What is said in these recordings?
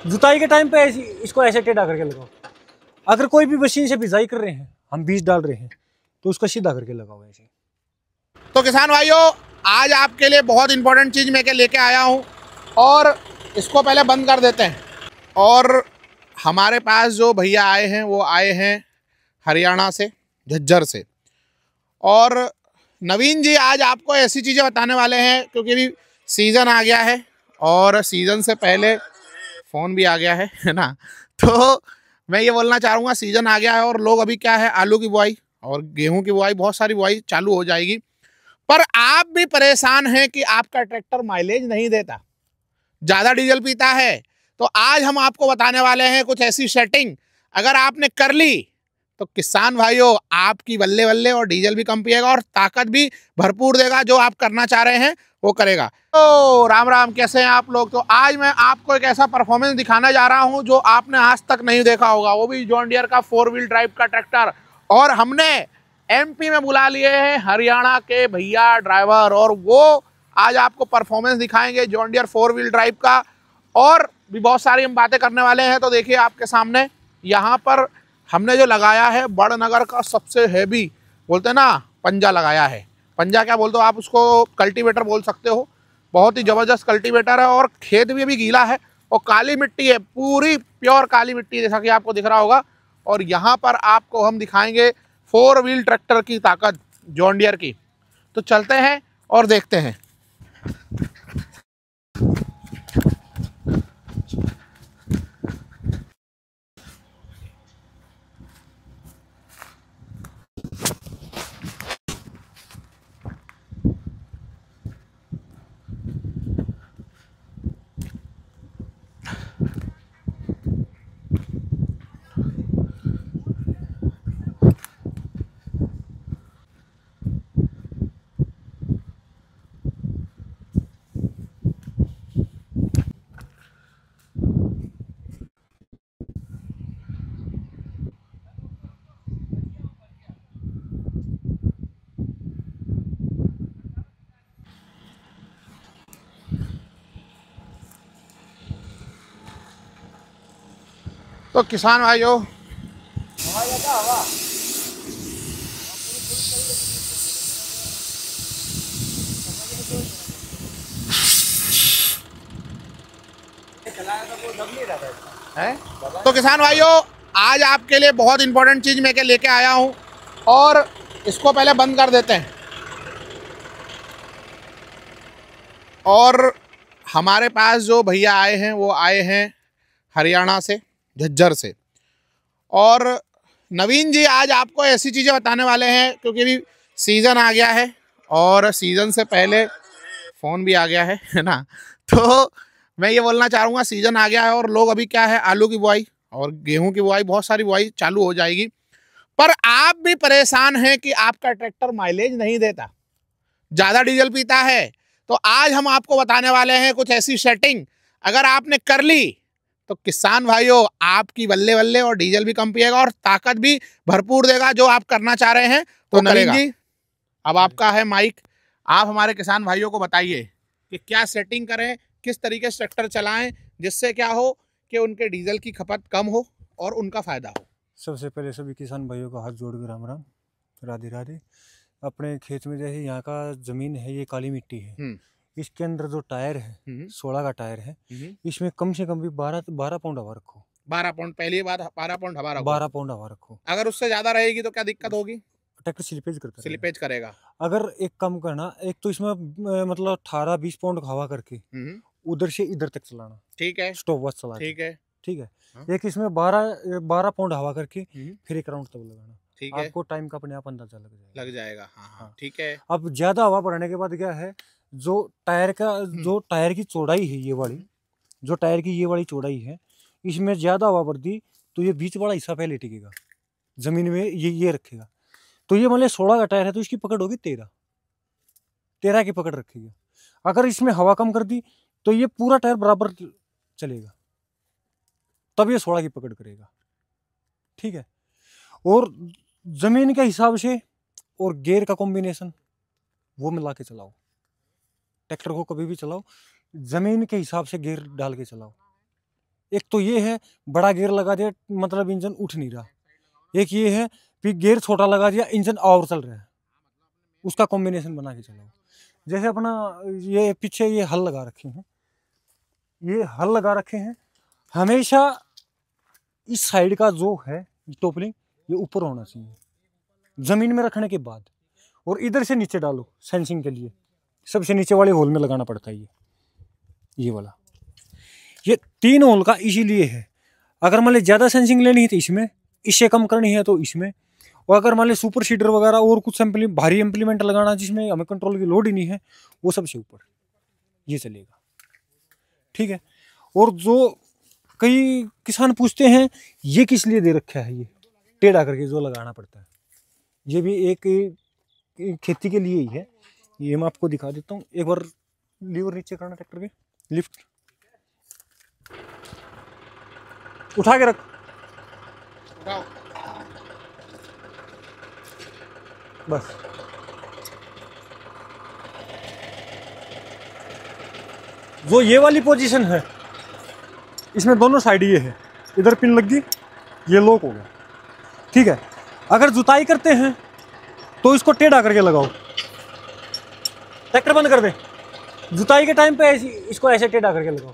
जुताई के टाइम पे इसको ऐसे टेढ़ा करके लगाओ। अगर कोई भी मशीन से बिजाई कर रहे हैं, हम बीज डाल रहे हैं, तो उसको सीधा करके लगाओ ऐसे। तो किसान भाइयों, आज आपके लिए बहुत इंपॉर्टेंट चीज़ मैं लेके आया हूँ और इसको पहले बंद कर देते हैं। और हमारे पास जो भैया आए हैं वो आए हैं हरियाणा से, झज्जर से। और नवीन जी आज आपको ऐसी चीज़ें बताने वाले हैं क्योंकि अभी सीज़न आ गया है और सीज़न से पहले फ़ोन भी आ गया है ना। तो मैं ये बोलना चाहूँगा, सीज़न आ गया है और लोग अभी क्या है, आलू की बुआई और गेहूं की बुआई, बहुत सारी बुआई चालू हो जाएगी। पर आप भी परेशान हैं कि आपका ट्रैक्टर माइलेज नहीं देता, ज़्यादा डीजल पीता है। तो आज हम आपको बताने वाले हैं कुछ ऐसी सेटिंग, अगर आपने कर ली तो किसान भाइयों आपकी बल्ले बल्ले, और डीजल भी कम पिएगा और ताकत भी भरपूर देगा। जो आप करना चाह रहे हैं वो करेगा। तो राम राम, कैसे हैं आप लोग। तो आज मैं आपको एक ऐसा परफॉर्मेंस दिखाने जा रहा हूं जो आपने आज तक नहीं देखा होगा, वो भी जॉन डियर का 4 व्हील ड्राइव का ट्रैक्टर। और हमने एमपी में बुला लिए हैं हरियाणा के भैया ड्राइवर, और वो आज आपको परफॉर्मेंस दिखाएंगे जॉन डियर 4 व्हील ड्राइव का। और भी बहुत सारी हम बातें करने वाले हैं। तो देखिए आपके सामने यहाँ पर हमने जो लगाया है बड़नगर का सबसे हैवी, बोलते हैं ना, पंजा लगाया है। पंजा क्या बोलते हो आप उसको, कल्टीवेटर बोल सकते हो। बहुत ही ज़बरदस्त कल्टीवेटर है और खेत भी अभी गीला है और काली मिट्टी है, पूरी प्योर काली मिट्टी जैसा कि आपको दिख रहा होगा। और यहाँ पर आपको हम दिखाएंगे 4 व्हील ट्रैक्टर की ताकत जॉन डियर की। तो चलते हैं और देखते हैं। तो किसान भाइयों, तो किसान भाइयों आज आपके लिए बहुत इंपॉर्टेंट चीज़ मैं लेके आया हूं और इसको पहले बंद कर देते हैं। और हमारे पास जो भैया आए हैं वो आए हैं हरियाणा से, झज्जर से। और नवीन जी आज आपको ऐसी चीज़ें बताने वाले हैं क्योंकि अभी सीज़न आ गया है और सीज़न से पहले फ़ोन भी आ गया है ना। तो मैं ये बोलना चाहूँगा, सीज़न आ गया है और लोग अभी क्या है, आलू की बुआई और गेहूं की बुआई, बहुत सारी बुआई चालू हो जाएगी। पर आप भी परेशान हैं कि आपका ट्रैक्टर माइलेज नहीं देता, ज़्यादा डीजल पीता है। तो आज हम आपको बताने वाले हैं कुछ ऐसी सेटिंग, अगर आपने कर ली तो किसान भाइयों आपकी बल्ले बल्ले, और डीजल भी कम पिएगा और ताकत भी भरपूर देगा। जो आप करना चाह रहे हैं तो नवीन जी, अब आपका है माइक। आप हमारे किसान भाइयों को बताइए कि क्या सेटिंग करें, किस तरीके से ट्रैक्टर चलाएं जिससे क्या हो कि उनके डीजल की खपत कम हो और उनका फायदा हो। सबसे पहले सभी किसान भाइयों का हाथ जोड़ के राम राम, राधे राधे। अपने खेत में जैसे यहाँ का जमीन है, ये काली मिट्टी है। इसके अंदर जो टायर है 16 का टायर है, इसमें कम से कम भी 12 पाउंड हवा रखो। 12 पाउंड, पहली बात 12 पाउंड हवा रखो। 12 पाउंड हवा रखो। अगर उससे ज्यादा रहेगी तो क्या दिक्कत होगी? ट्रैक्टर स्लिपेज करता है, स्लिपेज करेगा। अगर एक कम करना, एक तो इसमें मतलब 18-20 पाउंड हवा करके उधर से इधर तक चलाना, ठीक है, स्टॉप वॉच चला, ठीक है, ठीक है। एक इसमें 12 पाउंड हवा करके फिर एक राउंड तब लगाना, ठीक है। आपको टाइम का अपने आप अंदाजा लग जाएगा। हाँ, ठीक है। अब ज्यादा हवा बढ़ाने के बाद क्या है, जो टायर की चौड़ाई है, ये वाली जो टायर की ये वाली चौड़ाई है, इसमें ज्यादा हवा बढ़ दी तो ये बीच वाला हिस्सा पहले टिकेगा, जमीन में ये रखेगा। तो ये मान लिया 16 का टायर है तो इसकी पकड़ होगी 13 की पकड़ रखेगी। अगर इसमें हवा कम कर दी तो ये पूरा टायर बराबर चलेगा, तब ये 16 की पकड़ करेगा, ठीक है। और जमीन के हिसाब से और गियर का कॉम्बिनेशन वो मिला के चलाओ। ट्रैक्टर को कभी भी चलाओ जमीन के हिसाब से गियर डाल के चलाओ, एक तो ये है बड़ा गियर लगा दिया मतलब इंजन उठ नहीं रहा, एक ये है फिर गियर छोटा लगा दिया इंजन और चल रहा है, उसका कॉम्बिनेशन बना के चलाओ। जैसे अपना ये पीछे ये हल लगा रखे हैं, ये हल लगा रखे हैं, हमेशा इस साइड का जो है टोपलिंग ये ऊपर होना चाहिए जमीन में रखने के बाद, और इधर से नीचे डालो सेंसिंग के लिए, सबसे नीचे वाले होल में लगाना पड़ता है ये वाला। ये 3 होल का इसीलिए है, अगर मान ली ज़्यादा सेंसिंग लेनी है तो इसमें, इससे कम करनी है तो इसमें, और अगर मान ली सुपर सीडर वगैरह और कुछ भारी इम्प्लीमेंट लगाना जिसमें हमें कंट्रोल की लोड ही नहीं है, वो सबसे ऊपर ये चलेगा, ठीक है। और जो कई किसान पूछते हैं ये किस लिए दे रखा है, ये टेढ़ा करके जो लगाना पड़ता है, ये भी एक खेती के लिए ही है। ये मैं आपको दिखा देता हूँ, एक बार लीवर नीचे करना ट्रैक्टर के, लिफ्ट उठा के रख, बस। जो ये वाली पोजीशन है इसमें दोनों साइड ये है, इधर पिन लग गई, ये लॉक हो गया, ठीक है। अगर जुताई करते हैं तो इसको टेढ़ा करके लगाओ, ट्रैक्टर बंद कर दे, जुताई के टाइम पे इसको ऐसे टेढ़ा करके लगाओ।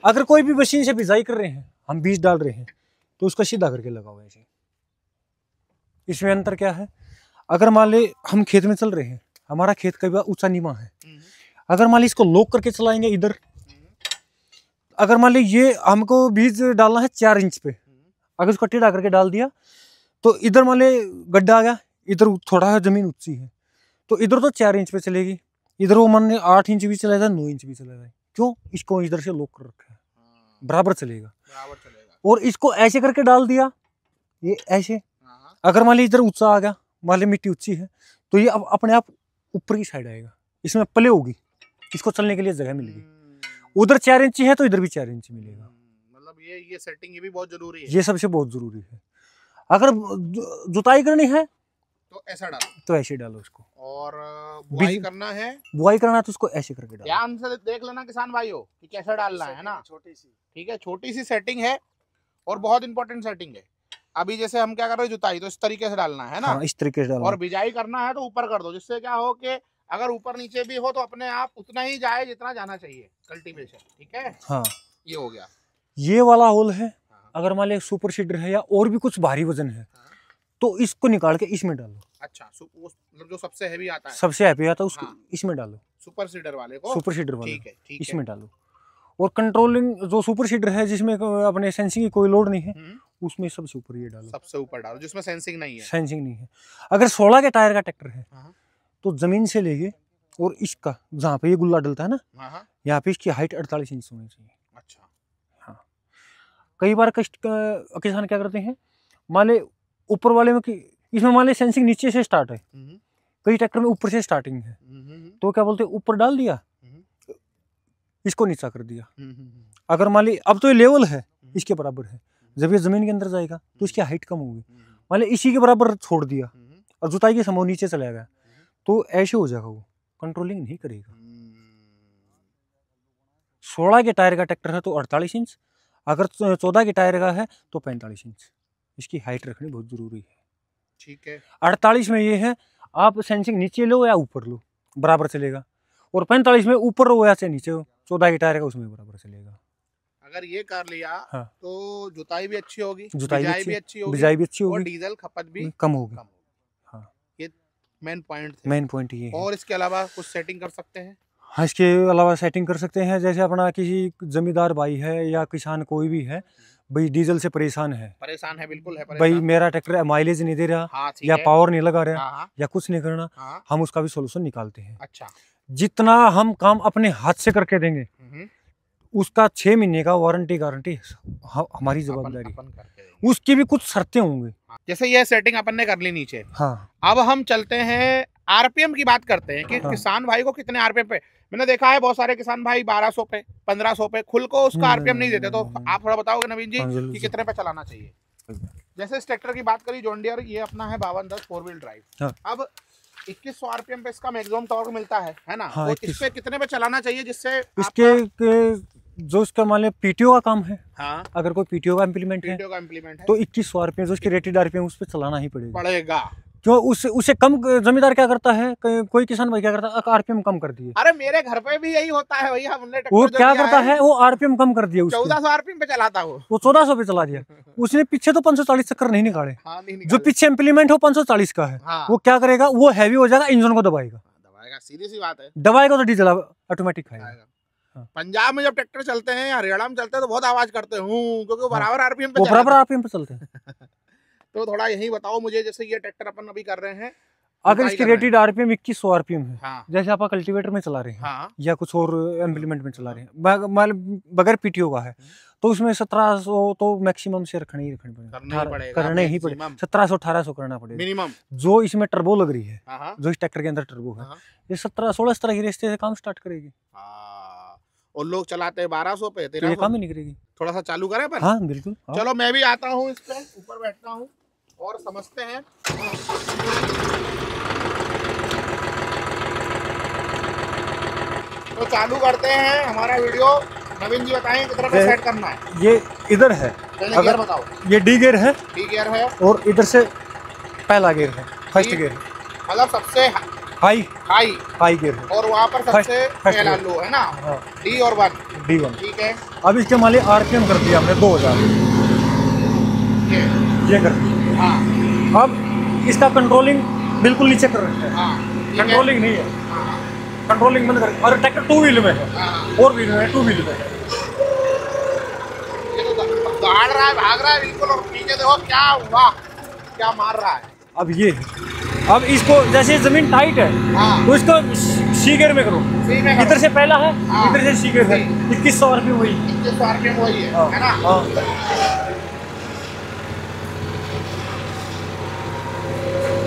अगर कोई भी मशीन से बिजाई कर रहे हैं, हम बीज डाल रहे हैं, तो उसको सीधा करके लगाओ ऐसे। इसमें अंतर क्या है, अगर मान ले हम खेत में चल रहे हैं, हमारा खेत कभी ऊंचा नीवा है, अगर मान ली इसको लॉक करके चलाएंगे इधर, अगर मान ली ये हमको बीज डालना है 4 इंच पे, अगर इसको टेढ़ा करके डाल दिया तो इधर मान ले गड्ढा आ गया, इधर थोड़ा है जमीन ऊंची है, तो इधर तो 4 इंच पे चलेगी, इधर वो मान 8 इंच भी चला जाए, 9 इंच भी चला जाए, क्यों, इसको इधर से लॉक कर रखा है, बराबर चलेगा। और इसको ऐसे करके डाल दिया, ये ऐसे, अगर मान ली इधर ऊंचा आ गया, मान ली मिट्टी ऊंची है, तो ये अब अपने आप ऊपर की साइड आएगा, इसमें प्ले होगी, इसको चलने के लिए जगह मिलेगी। उधर 4 इंच है तो इधर भी 4 इंच मिलेगा। मतलब ये सेटिंग ये भी बहुत जरूरी है, ये सबसे बहुत जरूरी है। अगर जुताई करनी है तो ऐसा डालो, तो ऐसे डालो इसको, और बुआई करना है, बुआई करना है तो उसको ऐसे करके डालो। ध्यान से देख लेना किसान भाइयों कि कैसे डालना है ना, छोटी सी, ठीक है, छोटी सी सेटिंग है और बहुत इंपॉर्टेंट सेटिंग है। अभी जैसे हम क्या कर रहे हैं जुताई, तो इस तरीके से डालना है ना, हाँ, इस तरीके से डालना। और बिजाई करना है तो ऊपर कर दो, जिससे क्या हो कि अगर ऊपर नीचे भी हो तो अपने आप उतना ही जाए जितना जाना चाहिए कल्टीवेशन, ठीक है। हाँ, ये हो गया, ये वाला होल है। अगर मान ली सुपर सीडर है या और भी कुछ भारी वजन है, तो इसको निकाल के इसमें डालो। अच्छा, मतलब जो सबसे हैवी आता है, सबसे हैवी आता है उसको इसमें डालो, सुपर सीडर वाले को, सुपर सीडर वाले, ठीक है, इसमें डालो। और कंट्रोलिंग जो सुपर सीडर है जिसमें अपने सेंसिंग की कोई लोड नहीं है, उसमें सबसे ऊपर ये डालो, सबसे ऊपर डालो, जिसमें सेंसिंग नहीं है, सेंसिंग नहीं है। अगर 16 के टायर का ट्रैक्टर है तो जमीन से लेके और इसका जहाँ पे ये गुल्ला डलता है ना, यहाँ पे इसकी हाइट 48 इंच होनी चाहिए। अच्छा, हाँ, कई बार किसान क्या करते हैं, मान ले ऊपर वाले में इसमें मान ले सेंसिंग नीचे से स्टार्ट है, कई ट्रैक्टर में ऊपर से स्टार्टिंग है, तो क्या बोलते हैं ऊपर डाल दिया, इसको नीचा कर दिया। अगर मान ली अब तो ये लेवल है इसके बराबर है, जब ये जमीन के अंदर जाएगा तो इसकी हाइट कम होगी, मान ली इसी के बराबर छोड़ दिया और जुताई के समय नीचे चला गया, तो ऐसे हो जाएगा, वो कंट्रोलिंग नहीं करेगा। 16 के टायर का ट्रैक्टर है तो 48 इंच, अगर 14 के टायर का है तो 45 इंच, इसकी हाइट रखनी बहुत जरूरी है, ठीक है। 48 में ये है आप सेंसिंग नीचे लो या ऊपर लो बराबर चलेगा, और 45 में ऊपर लो या से नीचे हो, 14 के टायर का उसमें बराबर चलेगा। अगर ये कर लिया हाँ, तो जुताई भी अच्छी होगी, जुताई बिजाई भी अच्छी होगी, बिजाई भी अच्छी और होगी, डीजल खपत भी कम होगी। हाँ, ये मेन पॉइंट थे। मेन पॉइंट ये है। और इसके अलावा कुछ सेटिंग कर सकते हैं? हाँ, इसके अलावा सेटिंग कर सकते हैं, जैसे अपना किसी जमींदार भाई है या किसान कोई भी है, भाई डीजल से परेशान है, बिल्कुल है परेशान। भाई मेरा ट्रैक्टर माइलेज नहीं दे रहा, हाँ, या पावर नहीं लगा रहा, हाँ, या कुछ नहीं करना, हाँ, हम उसका भी सोल्यूशन निकालते हैं। अच्छा, जितना हम काम अपने हाथ से करके देंगे उसका 6 महीने का वारंटी गारंटी हमारी जवाबदारी, उसकी भी कुछ शर्तें होंगी। जैसे ये सेटिंग अपन ने कर ली नीचे, हाँ, अब हम चलते हैं आरपीएम की बात करते हैं कि किसान भाई को कितने आरपीएम पे। मैंने देखा है बहुत सारे किसान भाई 1200 पे 1500 पे खुल को उसका आरपीएम नहीं देते, तो आप थोड़ा बताओगे नवीन जी कि कितने पे चलाना चाहिए? जैसे इस ट्रैक्टर की बात करी जॉन डियर, ये अपना है 5210 4 व्हील ड्राइव। अब 2100 आरपीएम पे इसका मैक्सिमम टॉर्क मिलता है ना, हाँ, तो इस पे कितने पे चलाना चाहिए जिससे इसके जो उसका मान लिया पीटीओ का काम है, हाँ, अगर कोई पीटीओ का इम्प्लीमेंट है वीडियो का इम्प्लीमेंट है तो 2100 आरपीएम जो उसकी रेटेड आरपीएम उस पर चलाना ही पड़ेगा। पड़ेगा। क्यों उससे कम जमींदार क्या करता है, कोई किसान भाई क्या करता है, आरपीएम कम कर दिए। अरे मेरे घर पे भी यही होता है भैया, हमने वो ट्रैक्टर जो क्या लिया करता है, वो आरपीएम कम कर दिया, 1400 आरपीएम पे चलाता वो 1400 पे चला दिया। उसने पीछे तो 540 चक्कर नहीं निकाले। हाँ, नहीं जो निकाले। पीछे इम्प्लीमेंट हो 540 का है, हाँ। वो क्या करेगा, वो हैवी हो जाएगा, इंजन को दबाएगा, सीधी सी बात है, दबाएगा तो डीजल ऑटोमेटिक खाएगा। हाँ। पंजाब में जब ट्रैक्टर चलते हैं, हरियाणा में चलते हैं तो बहुत आवाज करते हूँ, क्योंकि वो बराबर आरपीएम पे वो बराबर चलाते आरपीएम पे चलते हैं। हैं। तो थोड़ा यही बताओ मुझे, जैसे ये ट्रैक्टर अपन अभी कर रहे हैं, अगर इसकी रेटेड आरपीएम 2100 आरपीएम है, हाँ। जैसे आप कल्टीवेटर में चला रहे हैं, हाँ। या कुछ और इम्प्लीमेंट में चला रहे हैं, बगैर पीटीओ का है, तो उसमें 1700 तो मैक्सिमम से रखने ही पड़ेगा, करने ही पड़ेगा, 1700-1800 करना पड़ेगा मिनिमम। जो इसमें टर्बो लग रही है, हाँ। जो इस ट्रैक्टर के अंदर टर्बो है, ये 17-16 की रेस्ते से काम स्टार्ट करेगी। और लोग चलाते हैं 1200 पे, तो ये काम ही नहीं करेगी। थोड़ा सा चालू करें पर। हाँ बिल्कुल। चलो मैं भी आता हूँ, इस पे ऊपर बैठता हूँ और समझते हैं। तो चालू करते हैं हमारा वीडियो। नवीन जी बताएं कितना पे सेट करना है। ये इधर है, अगर बताओ, ये डी गियर है, डी गियर है, और इधर से पहला गियर है, फर्स्ट गियर, मतलब सबसे हाई गियर है, और वहाँ पर सबसे पहला लो है ना, डी और 1, D1। ठीक है। अब इसके मान लिया आरपीएम कर दिया हमने 2000, ये कर दिया। हाँ। अब इसका कंट्रोलिंग बिल्कुल नीचे कर रखा है। हाँ, कंट्रोलिंग नहीं है, कंट्रोलिंग बंद कर। और ट्रैक्टर 2 व्हील में है, 4 व्हील में है, 2 व्हील में है। ये तो दौड़ रहा है, भाग रहा है बिल्कुल, और नीचे देखो क्या हुआ, क्या मार रहा है। अब ये अब इसको जैसे जमीन टाइट है, तो इसको सी गियर में करो। इधर से पहला है, इधर से सी गियर है, 2100 आरपीएम वही, 2100 आरपीएम वही है ना।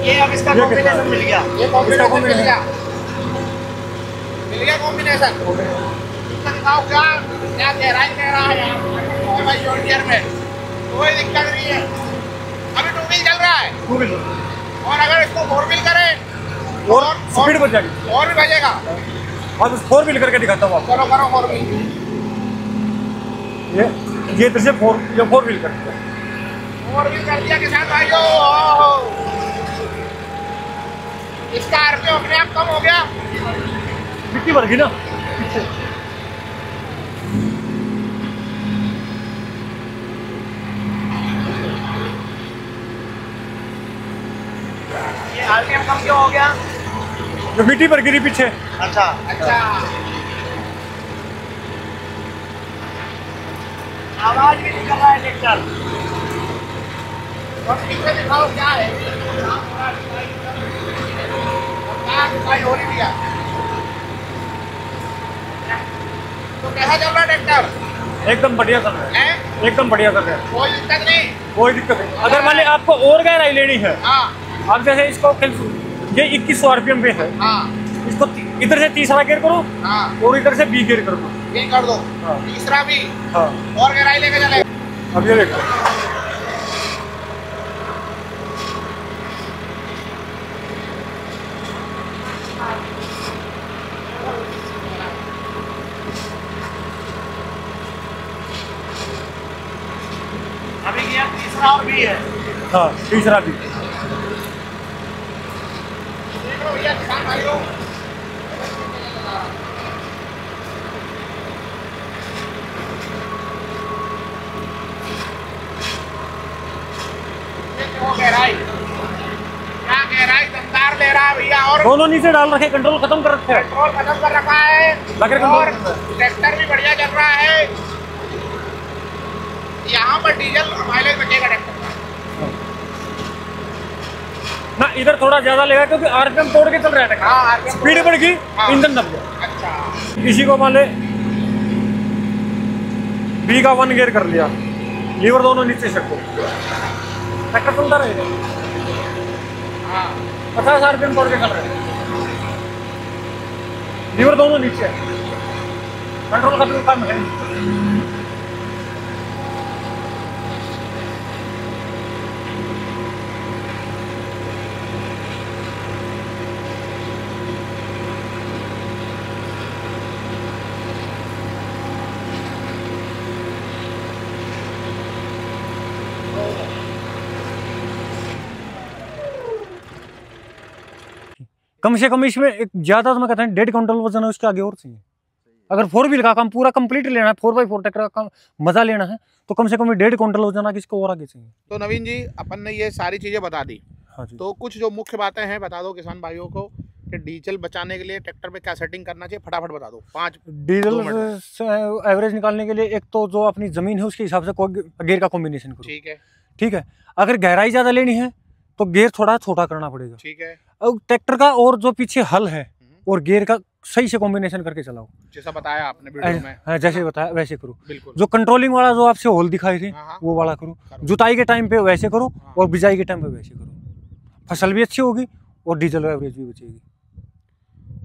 ये अब इसका कॉम्बिनेशन मिल गया, ये कॉम्बिनेशन मिल गया कॉम्बिनेशन। इसका दिखाओ क्या क्या गहराई कह रहा है यार भाई, शॉर्ट गियर में कोई दिक्कत नहीं है। अभी 2 व्हील चल रहा है, 2 व्हील, और अगर इसको 4 व्हील करें और स्पीड बढ़ जाएगी, और भी बजेगा। अब 4 व्हील करके दिखाता हूँ आपको। चलो करो 4 व्हील। ये इधर से 4 व्हील कर दिया, 4 व्हील कर दिया किसान भाइयों। इसका आरपीएम अपने आप कम हो गया, मिट्टी भर गई ना। ये आरपीएम कम क्यों हो गया? जो मिट्टी भर गिरी पीछे। अच्छा, आवाज भी निकल रहा है ट्रैक्टर। और पीछे दिखाओ क्या है, हो नहीं दिया। तो कैसा चल रहा है ट्रैक्टर? एकदम बढ़िया चल रहा है, एकदम बढ़िया चल रहा है, कोई दिक्कत नहीं, कोई दिक्कत नहीं। अगर मान ली आपको और गहराई लेनी है, आप जैसे इसको ये 2100 आरपीएम पे है, इसको इधर से तीसरा गियर करो, और इधर से बी गियर कर दो, बी कर दो, तीसरा भी, और गहराई लेके चले। अब ये देखो, अभी गियर तीसरा और भी है। हाँ तीसरा भी। देख लो भैया किसान भाइयों, गहराई, क्या गहराई दमदार ले रहा है भैया। और दोनों नीचे डाल रखे, कंट्रोल खत्म कर रखे, पेट्रोल खत्म कर रखा है, और ट्रैक्टर भी बढ़िया चल रहा है। यहाँ पर डीजल माइलेज बचेगा ट्रैक्टर ना, इधर थोड़ा ज्यादा लेगा क्योंकि आरपीएम तोड़ के चल रहा है। हाँ, स्पीड बढ़ गई, इंजन दब गया। अच्छा, किसी को मान ले बी का 1 गियर कर लिया, लीवर दोनों नीचे रखो, ट्रैक्टर चलता रहेगा। 50 आरपीएम तोड़ के चल रहे हैं, लीवर दोनों नीचे, कंट्रोल का भी काम है। कम से कम इसमें एक ज्यादा तो मैं कहता हूँ 1.5 क्विंटल वजन है, उसके आगे और चाहिए। अगर 4 व्हील का काम पूरा कंप्लीट लेना है, 4x4 ट्रैक्टर का काम मजा लेना है, तो कम से कम 1.5 क्विंटल वजन आगे इसको और आगे चाहिए। तो नवीन जी, अपन ने ये सारी चीजें बता दी, हाँ जी। तो कुछ जो मुख्य बातें हैं बता दो किसान भाइयों को कि डीजल बचाने के लिए ट्रैक्टर में क्या सेटिंग करना चाहिए, फटाफट बता दो। 5 डीजल से एवरेज निकालने के लिए एक तो जो अपनी जमीन है उसके हिसाब से गेयर का कॉम्बिनेशन करो। ठीक है, ठीक है। अगर गहराई ज्यादा लेनी है तो गेयर थोड़ा छोटा करना पड़ेगा। ठीक है। अब ट्रैक्टर का और जो पीछे हल है और गेयर का सही से कॉम्बिनेशन करके चलाओ, जैसा बताया आपने वीडियो में। हाँ, जैसे बताया वैसे करो। बिल्कुल। जो कंट्रोलिंग वाला जो आपसे होल दिखाई थी हाँ, हाँ। वो वाला करो। जुताई के टाइम पे वैसे करो हाँ। और बिजाई के टाइम पे वैसे करो, फसल भी अच्छी होगी और डीजल एवरेज भी बचेगी।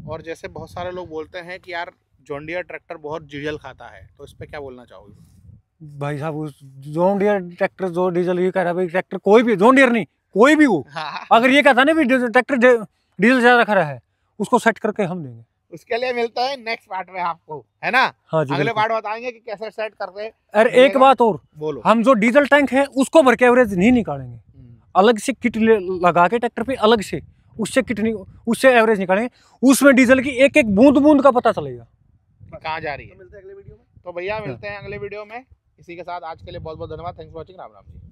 और जैसे बहुत सारे लोग बोलते हैं कि यार जॉन डियर ट्रैक्टर बहुत डीजल खाता है, तो इस पे क्या बोलना चाहोगे? भाई साहब, उस जॉन डियर ट्रैक्टर जो डीजल ये कह रहा है भाई, ट्रैक्टर कोई भी, जॉन डियर नहीं कोई भी हो, अगर ये कहता ना भी ट्रैक्टर डीजल ज्यादा खरा है, उसको सेट करके हम देंगे। उसके लिए मिलता है नेक्स्ट पार्ट में आपको, है ना? हाँ जी, अगले पार्ट बताएंगे कि कैसे सेट करते हैं। अरे एक बात और, बोलो। हम जो डीजल टैंक है उसको भर के एवरेज नहीं निकालेंगे, अलग से किट लगा के ट्रैक्टर पे अलग से उससे किट नहीं, उससे एवरेज निकालेंगे। उसमें डीजल की एक एक बूंद बूंद का पता चलेगा कहाँ जा रही है। तो मिलते हैं अगले वीडियो में। तो भैया मिलते हैं अगले वीडियो में। इसी के साथ आज के लिए बहुत बहुत धन्यवाद। Thanks for watching. Ram Ram ji.